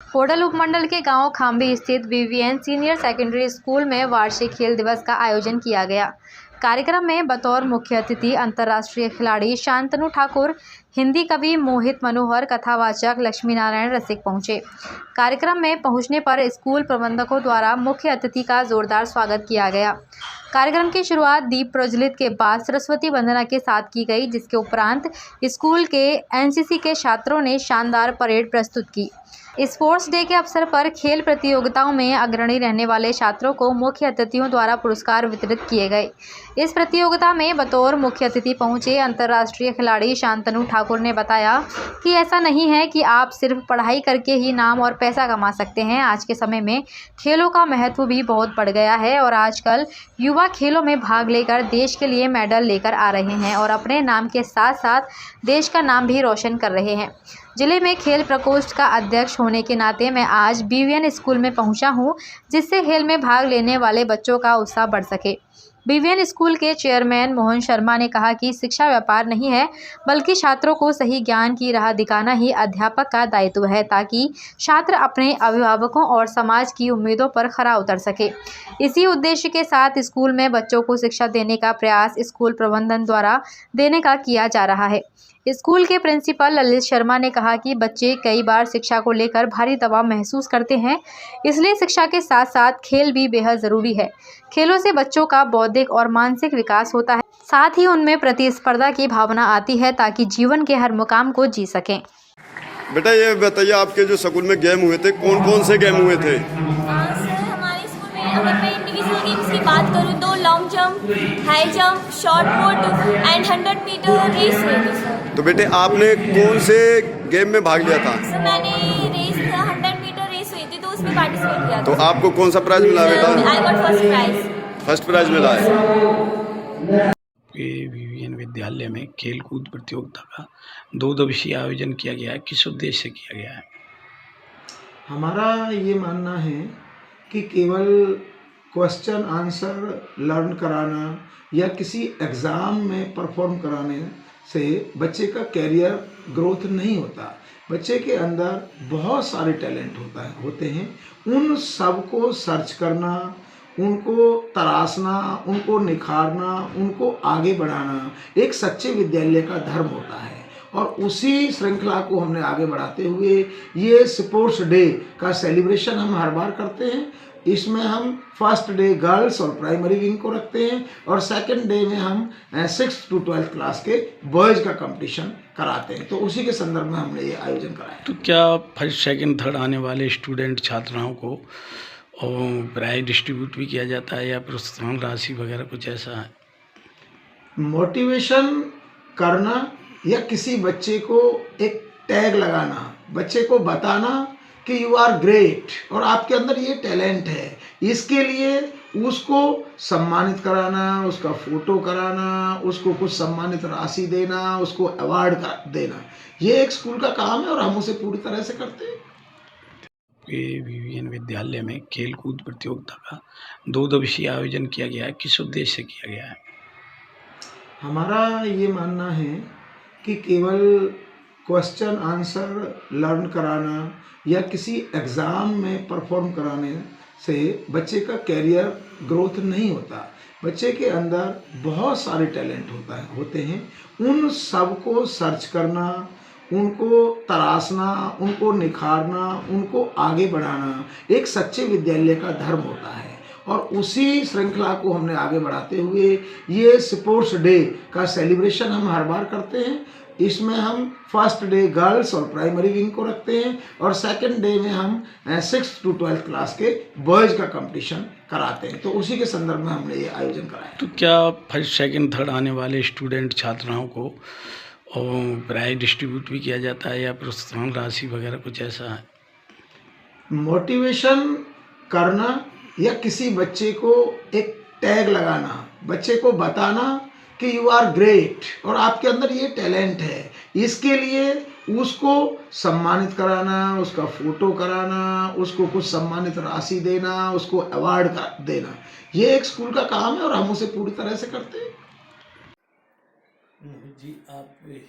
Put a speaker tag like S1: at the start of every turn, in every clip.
S1: होडल उपमंडल के गांव खाम्बी स्थित वीवीएन सीनियर सेकेंडरी स्कूल में वार्षिक खेल दिवस का आयोजन किया गया। कार्यक्रम में बतौर मुख्य अतिथि अंतर्राष्ट्रीय खिलाड़ी शांतनु ठाकुर, हिंदी कवि मोहित मनोहर, कथावाचक लक्ष्मी नारायण रसिक पहुंचे। कार्यक्रम में पहुंचने पर स्कूल प्रबंधकों द्वारा मुख्य अतिथि का जोरदार स्वागत किया गया। कार्यक्रम की शुरुआत दीप प्रज्वलित के बाद सरस्वती वंदना के साथ की गई, जिसके उपरांत स्कूल के एनसीसी के छात्रों ने शानदार परेड प्रस्तुत की। स्पोर्ट्स डे के अवसर पर खेल प्रतियोगिताओं में अग्रणी रहने वाले छात्रों को मुख्य अतिथियों द्वारा पुरस्कार वितरित किए गए। इस प्रतियोगिता में बतौर मुख्य अतिथि पहुंचे अंतर्राष्ट्रीय खिलाड़ी शांतनु ठाकुर ने बताया कि ऐसा नहीं है कि आप सिर्फ पढ़ाई करके ही नाम और पैसा कमा सकते हैं। आज के समय में खेलों का महत्व भी बहुत बढ़ गया है और आजकल युवा खेलों में भाग लेकर देश के लिए मेडल लेकर आ रहे हैं और अपने नाम के साथ साथ देश का नाम भी रोशन कर रहे हैं। जिले में खेल प्रकोष्ठ का अध्यक्ष होने के नाते मैं आज वीवीएन स्कूल में पहुंचा हूं, जिससे खेल में भाग लेने वाले बच्चों का उत्साह बढ़ सके। वीवीएन स्कूल के चेयरमैन मोहन शर्मा ने कहा कि शिक्षा व्यापार नहीं है, बल्कि छात्रों को सही ज्ञान की राह दिखाना ही अध्यापक का दायित्व है, ताकि छात्र अपने अभिभावकों और समाज की उम्मीदों पर खरा उतर सके। इसी उद्देश्य के साथ स्कूल में बच्चों को शिक्षा देने का प्रयास स्कूल प्रबंधन द्वारा देने का किया जा रहा है। स्कूल के प्रिंसिपल ललित शर्मा ने कहा कि बच्चे कई बार शिक्षा को लेकर भारी दबाव महसूस करते हैं, इसलिए शिक्षा के साथ साथ खेल भी बेहद ज़रूरी है। खेलों से बच्चों का बौद्धिक और मानसिक विकास होता है, साथ ही उनमें प्रतिस्पर्धा की भावना आती है, ताकि जीवन के हर मुकाम को जी सकें।
S2: बेटा ये बताइए, आपके जो स्कूल में गेम हुए थे, कौन कौन से गेम हुए थे?
S3: सर, हमारे स्कूल में अगर मैं इंडिविजुअल गेम्स की बात करूँ तो long jump, high jump, shot put and 100 meter race हुई थी सर।
S2: तो बेटे आपने कौन से गेम में भाग लिया था?
S3: सर मैंने रेस 100 मीटर रेस हुई थी तो उसमें पार्टिसिपेट किया
S2: तो
S3: था।
S2: आपको कौन सा प्राइज मिला बेटा?
S3: I got first prize.
S2: First prize मिला है।
S4: वीवीएन विद्यालय में खेल कूद प्रतियोगिता का 2 दिवसीय आयोजन किया गया है। किस उद्देश्य से किया गया है?
S5: हमारा ये मानना है कि केवल क्वेश्चन आंसर लर्न कराना या किसी एग्ज़ाम में परफॉर्म कराने से बच्चे का कैरियर ग्रोथ नहीं होता। बच्चे के अंदर बहुत सारे टैलेंट होते हैं। उन सब को सर्च करना, उनको तराशना, उनको निखारना, उनको आगे बढ़ाना एक सच्चे विद्यालय का धर्म होता है। और उसी श्रृंखला को हमने आगे बढ़ाते हुए ये स्पोर्ट्स डे का सेलिब्रेशन हम हर बार करते हैं। इसमें हम फर्स्ट डे गर्ल्स और प्राइमरी विंग को रखते हैं और सेकंड डे में हम 6th to 12th क्लास के बॉयज़ का कंपटीशन कराते हैं। तो उसी के संदर्भ में हमने ये आयोजन कराया।
S4: तो क्या फर्स्ट सेकंड थर्ड आने वाले स्टूडेंट छात्राओं को प्राइज डिस्ट्रीब्यूट भी किया जाता है या प्रोत्साहन राशि वगैरह कुछ ऐसा है?
S5: मोटिवेशन करना या किसी बच्चे को एक टैग लगाना, बच्चे को बताना कि यू आर ग्रेट और आपके अंदर ये टैलेंट है, इसके लिए उसको सम्मानित कराना, उसका फोटो कराना, उसको कुछ सम्मानित राशि देना, उसको अवार्ड देना, ये एक स्कूल का काम है और हम उसे पूरी तरह से करते हैं।
S4: वीवीएन विद्यालय में खेल कूद प्रतियोगिता का 2 दिवसीय आयोजन किया गया है। किस उद्देश्य से किया गया है?
S5: हमारा ये मानना है कि केवल क्वेश्चन आंसर लर्न कराना या किसी एग्ज़ाम में परफॉर्म कराने से बच्चे का कैरियर ग्रोथ नहीं होता। बच्चे के अंदर बहुत सारे टैलेंट होते हैं। उन सब को सर्च करना, उनको तराशना, उनको निखारना, उनको आगे बढ़ाना एक सच्चे विद्यालय का धर्म होता है। और उसी श्रृंखला को हमने आगे बढ़ाते हुए ये स्पोर्ट्स डे का सेलिब्रेशन हम हर बार करते हैं। इसमें हम फर्स्ट डे गर्ल्स और प्राइमरी विंग को रखते हैं और सेकंड डे में हम 6th to 12th क्लास के बॉयज़ का कंपटीशन कराते हैं। तो उसी के संदर्भ में हमने ये आयोजन कराया।
S4: तो क्या फर्स्ट सेकंड थर्ड आने वाले स्टूडेंट छात्राओं को प्राइज डिस्ट्रीब्यूट भी किया जाता है या प्रोत्साहन राशि वगैरह कुछ ऐसा है?
S5: मोटिवेशन करना या किसी बच्चे को एक टैग लगाना, बच्चे को बताना कि यू आर ग्रेट और आपके अंदर ये टैलेंट है, इसके लिए उसको सम्मानित कराना, उसका फोटो कराना, उसको कुछ सम्मानित राशि देना, उसको अवार्ड देना, ये एक स्कूल का काम है और हम उसे पूरी तरह से करते हैं।
S4: जी, आप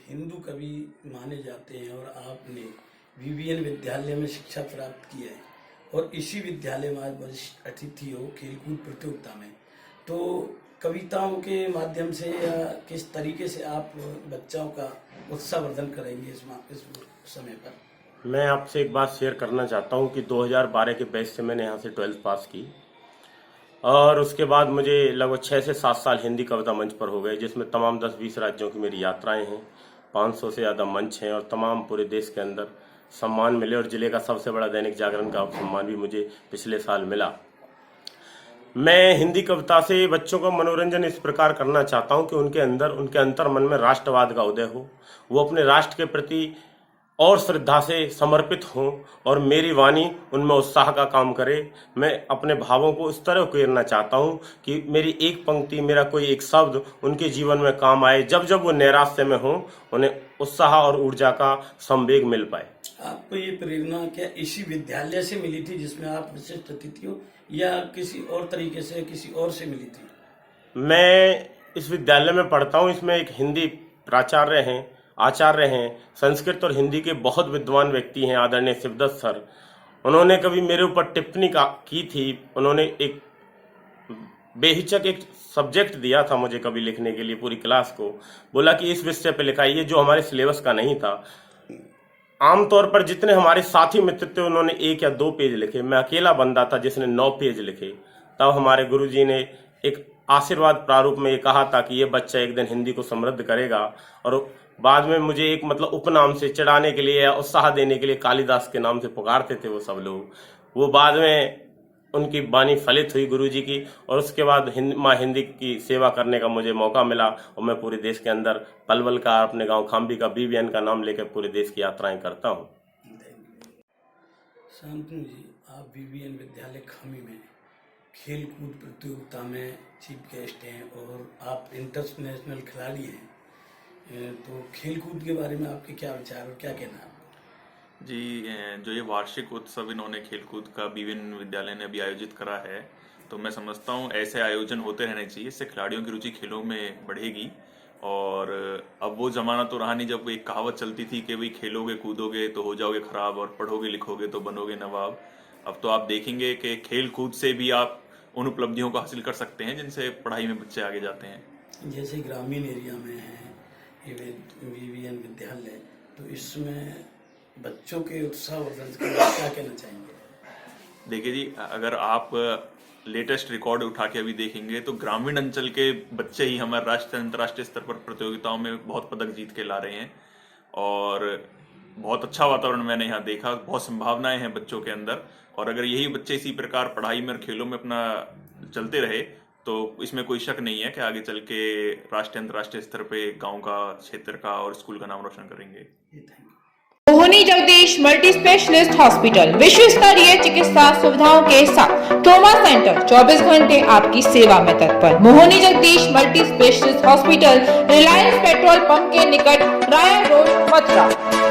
S4: हिंदू कवि माने जाते हैं और आपने वीवीएन विद्यालय में शिक्षा प्राप्त की है और इसी विद्यालय में आज वरिष्ठ अतिथि हो खेलकूद प्रतियोगिता में, तो कविताओं के माध्यम से या किस तरीके से आप बच्चों का उत्साहवर्धन करेंगे इस समय पर?
S6: मैं आपसे एक बात शेयर करना चाहता हूं कि 2012 के बैच से मैंने यहाँ से 12th पास की और उसके बाद मुझे लगभग 6 से 7 साल हिंदी कविता मंच पर हो गए, जिसमें तमाम 10-20 राज्यों की मेरी यात्राएं हैं, 500 से ज़्यादा मंच हैं और तमाम पूरे देश के अंदर सम्मान मिले और जिले का सबसे बड़ा दैनिक जागरण का सम्मान भी मुझे पिछले साल मिला। मैं हिंदी कविता से बच्चों का मनोरंजन इस प्रकार करना चाहता हूं कि उनके अंतर मन में राष्ट्रवाद का उदय हो, वो अपने राष्ट्र के प्रति और श्रद्धा से समर्पित हों और मेरी वाणी उनमें उत्साह का काम करे। मैं अपने भावों को इस तरह उकेरना चाहता हूं कि मेरी एक पंक्ति, मेरा कोई एक शब्द उनके जीवन में काम आए, जब जब वो नैराश्य में हों उन्हें उत्साह और ऊर्जा का संवेग मिल पाए।
S4: आपको ये प्रेरणा क्या इसी विद्यालय से मिली थी जिसमें आप विशिष्ट अतिथि हो, या किसी और तरीके से किसी और से मिली थी?
S6: मैं इस विद्यालय में पढ़ता हूँ, इसमें एक हिंदी प्राचार्य हैं, आचार्य हैं, संस्कृत और हिंदी के बहुत विद्वान व्यक्ति हैं, आदरणीय शिवदत्त सर। उन्होंने कभी मेरे ऊपर टिप्पणी की थी। उन्होंने एक बेहिचक एक सब्जेक्ट दिया था मुझे कभी लिखने के लिए पूरी क्लास को, बोला कि इस विषय पे लिखाइए जो हमारे सिलेबस का नहीं था। आमतौर पर जितने हमारे साथी मित्र थे उन्होंने 1 या 2 पेज लिखे, मैं अकेला बंदा था जिसने 9 पेज लिखे। तब हमारे गुरुजी ने एक आशीर्वाद प्रारूप में ये कहा था कि ये बच्चा एक दिन हिंदी को समृद्ध करेगा, और बाद में मुझे एक मतलब उपनाम से चिढ़ाने के लिए या उत्साह देने के लिए कालिदास के नाम से पुकारते थे वो सब लोग। वो बाद में उनकी वाणी फलित हुई गुरुजी की, और उसके बाद माँ हिंदी की सेवा करने का मुझे मौका मिला और मैं पूरे देश के अंदर पलवल का, अपने गांव खाम्बी का, वीवीएन का नाम लेकर पूरे देश की यात्राएं करता हूं।
S4: शांतनु जी, आप वीवीएन विद्यालय खामी में खेल कूद प्रतियोगिता में चीफ गेस्ट हैं और आप इंटरनेशनल खिलाड़ी हैं, तो खेल कूद के बारे में आपके क्या विचार और क्या कहना है?
S7: जी, जो ये वार्षिक उत्सव इन्होंने खेलकूद का वीवीएन विद्यालय ने अभी आयोजित करा है, तो मैं समझता हूँ ऐसे आयोजन होते रहने चाहिए। इससे खिलाड़ियों की रुचि खेलों में बढ़ेगी। और अब वो ज़माना तो रहा नहीं जब एक कहावत चलती थी कि भाई खेलोगे कूदोगे तो हो जाओगे ख़राब और पढ़ोगे लिखोगे तो बनोगे नवाब। अब तो आप देखेंगे कि खेल कूद से भी आप उन उपलब्धियों को हासिल कर सकते हैं जिनसे पढ़ाई में बच्चे आगे जाते हैं।
S4: जैसे ग्रामीण एरिया में है ये वीवीएन विद्यालय, तो इसमें बच्चों के उत्साहवर्धन के लिए क्या कहना चाहेंगे?
S7: देखिए जी, अगर आप लेटेस्ट रिकॉर्ड उठा के अभी देखेंगे तो ग्रामीण अंचल के बच्चे ही हमारे राष्ट्रीय अंतर्राष्ट्रीय स्तर पर प्रतियोगिताओं में बहुत पदक जीत के ला रहे हैं और बहुत अच्छा वातावरण मैंने यहाँ देखा। बहुत संभावनाएं हैं बच्चों के अंदर, और अगर यही बच्चे इसी प्रकार पढ़ाई में और खेलों में अपना चलते रहे तो इसमें कोई शक नहीं है कि आगे चल के राष्ट्रीय अंतर्राष्ट्रीय स्तर पे गांव का, क्षेत्र का और स्कूल का नाम रोशन करेंगे।
S8: मोहनी जगदीश मल्टी स्पेशलिस्ट हॉस्पिटल विश्व स्तरीय चिकित्सा सुविधाओं के साथ ट्रॉमा सेंटर 24 घंटे आपकी सेवा में तत्पर। Mohini Jagdish multi specialist hospital, Reliance petrol pump के निकट, राया रोड, मथुरा।